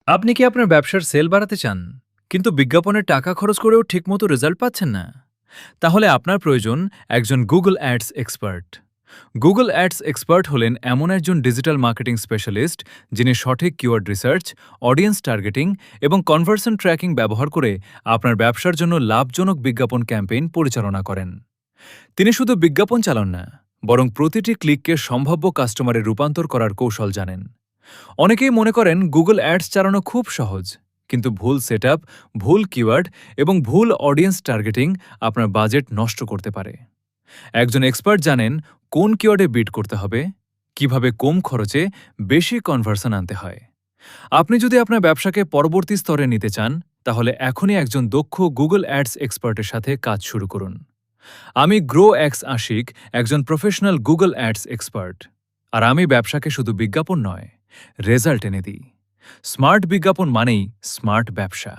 আপনি কি আপনার ব্যবসার সেল বাড়াতে চান, কিন্তু বিজ্ঞাপনে টাকা খরচ করেও ঠিকমতো রেজাল্ট পাচ্ছেন না? তাহলে আপনার প্রয়োজন একজন Google ads expert. Google ads expert হলেন এমন একজন ডিজিটাল মার্কেটিং স্পেশালিস্ট যিনি সঠিক কিওয়ার্ড রিসার্চ, অডিয়েন্স টার্গেটিং এবং কনভার্সন ট্র্যাকিং ব্যবহার করে আপনার ব্যবসার জন্য লাভজনক বিজ্ঞাপন ক্যাম্পেইন পরিচালনা করেন। তিনি শুধু বিজ্ঞাপন চালান না, বরং প্রতিটি ক্লিককে সম্ভাব্য কাস্টমারে রূপান্তর করার কৌশল জানেন। অনেকেই মনে করেন গুগল অ্যাডস চালানো খুব সহজ, কিন্তু ভুল সেটআপ, ভুল কিওয়ার্ড এবং ভুল অডিয়েন্স টার্গেটিং আপনার বাজেট নষ্ট করতে পারে। একজন এক্সপার্ট জানেন কোন কিওয়ার্ডে বিট করতে হবে, কিভাবে কম খরচে বেশি কনভার্সন আনতে হয়। আপনি যদি আপনার ব্যবসাকে পরবর্তী স্তরে নিতে চান, তাহলে এখনই একজন দক্ষ গুগল অ্যাডস এক্সপার্টের সাথে কাজ শুরু করুন। আমি গ্রো এক্স আশিক, একজন প্রফেশনাল গুগল অ্যাডস এক্সপার্ট। আর আমি ব্যবসাকে শুধু বিজ্ঞাপন নয়, রেজাল্ট এনে দিই। স্মার্ট বিজ্ঞাপন মানেই স্মার্ট ব্যবসা।